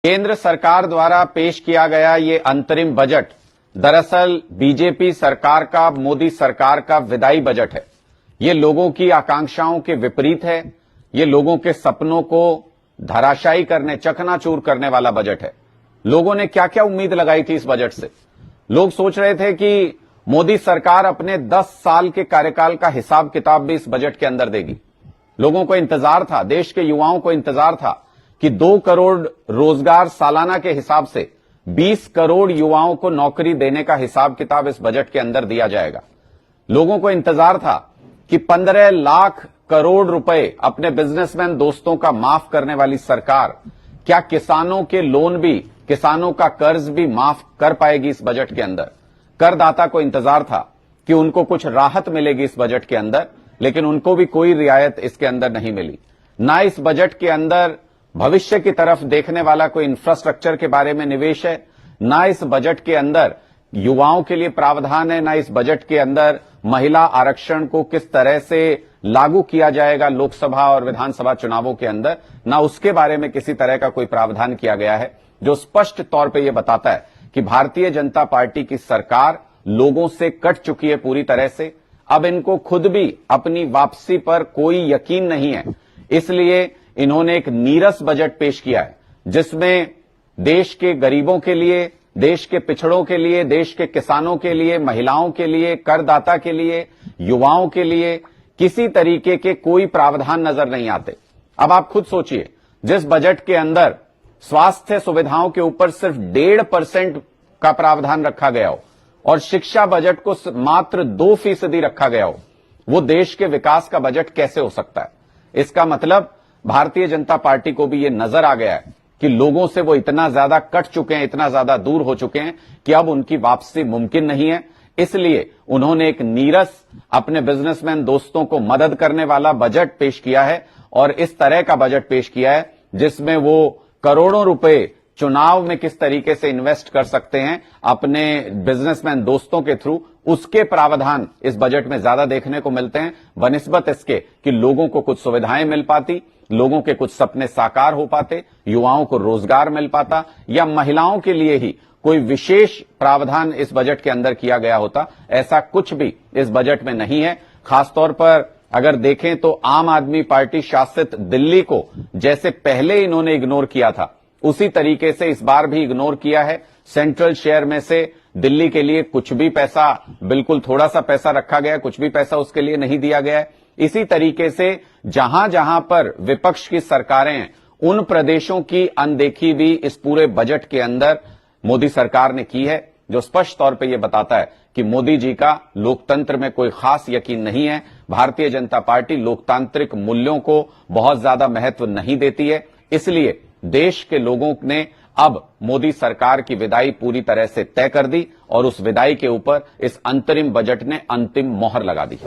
केंद्र सरकार द्वारा पेश किया गया ये अंतरिम बजट दरअसल बीजेपी सरकार का, मोदी सरकार का विदाई बजट है। ये लोगों की आकांक्षाओं के विपरीत है। ये लोगों के सपनों को धराशायी करने, चकनाचूर करने वाला बजट है। लोगों ने क्या क्या उम्मीद लगाई थी इस बजट से। लोग सोच रहे थे कि मोदी सरकार अपने 10 साल के कार्यकाल का हिसाब किताब भी इस बजट के अंदर देगी। लोगों को इंतजार था, देश के युवाओं को इंतजार था कि 2 करोड़ रोजगार सालाना के हिसाब से 20 करोड़ युवाओं को नौकरी देने का हिसाब किताब इस बजट के अंदर दिया जाएगा। लोगों को इंतजार था कि 15 लाख करोड़ रुपए अपने बिजनेसमैन दोस्तों का माफ करने वाली सरकार क्या किसानों के लोन भी, किसानों का कर्ज भी माफ कर पाएगी इस बजट के अंदर। करदाता को इंतजार था कि उनको कुछ राहत मिलेगी इस बजट के अंदर, लेकिन उनको भी कोई रियायत इसके अंदर नहीं मिली। ना इस बजट के अंदर भविष्य की तरफ देखने वाला कोई इंफ्रास्ट्रक्चर के बारे में निवेश है, ना इस बजट के अंदर युवाओं के लिए प्रावधान है, ना इस बजट के अंदर महिला आरक्षण को किस तरह से लागू किया जाएगा लोकसभा और विधानसभा चुनावों के अंदर, ना उसके बारे में किसी तरह का कोई प्रावधान किया गया है, जो स्पष्ट तौर पर यह बताता है कि भारतीय जनता पार्टी की सरकार लोगों से कट चुकी है पूरी तरह से। अब इनको खुद भी अपनी वापसी पर कोई यकीन नहीं है, इसलिए इन्होंने एक नीरस बजट पेश किया है जिसमें देश के गरीबों के लिए, देश के पिछड़ों के लिए, देश के किसानों के लिए, महिलाओं के लिए, करदाता के लिए, युवाओं के लिए किसी तरीके के कोई प्रावधान नजर नहीं आते। अब आप खुद सोचिए, जिस बजट के अंदर स्वास्थ्य सुविधाओं के ऊपर सिर्फ 1.5% का प्रावधान रखा गया हो और शिक्षा बजट को मात्र 2% रखा गया हो, वो देश के विकास का बजट कैसे हो सकता है। इसका मतलब भारतीय जनता पार्टी को भी ये नजर आ गया है कि लोगों से वो इतना ज्यादा कट चुके हैं, इतना ज्यादा दूर हो चुके हैं कि अब उनकी वापसी मुमकिन नहीं है। इसलिए उन्होंने एक नीरस, अपने बिजनेसमैन दोस्तों को मदद करने वाला बजट पेश किया है और इस तरह का बजट पेश किया है जिसमें वो करोड़ों रुपए चुनाव में किस तरीके से इन्वेस्ट कर सकते हैं अपने बिजनेसमैन दोस्तों के थ्रू, उसके प्रावधान इस बजट में ज्यादा देखने को मिलते हैं बनिस्बत इसके कि लोगों को कुछ सुविधाएं मिल पाती, लोगों के कुछ सपने साकार हो पाते, युवाओं को रोजगार मिल पाता, या महिलाओं के लिए ही कोई विशेष प्रावधान इस बजट के अंदर किया गया होता। ऐसा कुछ भी इस बजट में नहीं है। खासतौर पर अगर देखें तो आम आदमी पार्टी शासित दिल्ली को जैसे पहले इन्होंने इग्नोर किया था, उसी तरीके से इस बार भी इग्नोर किया है। सेंट्रल शेयर में से दिल्ली के लिए कुछ भी पैसा, बिल्कुल थोड़ा सा पैसा रखा गया है, कुछ भी पैसा उसके लिए नहीं दिया गया है। इसी तरीके से जहां जहां पर विपक्ष की सरकारें हैं, उन प्रदेशों की अनदेखी भी इस पूरे बजट के अंदर मोदी सरकार ने की है, जो स्पष्ट तौर पे यह बताता है कि मोदी जी का लोकतंत्र में कोई खास यकीन नहीं है। भारतीय जनता पार्टी लोकतांत्रिक मूल्यों को बहुत ज्यादा महत्व नहीं देती है। इसलिए देश के लोगों ने अब मोदी सरकार की विदाई पूरी तरह से तय कर दी और उस विदाई के ऊपर इस अंतरिम बजट ने अंतिम मोहर लगा दी।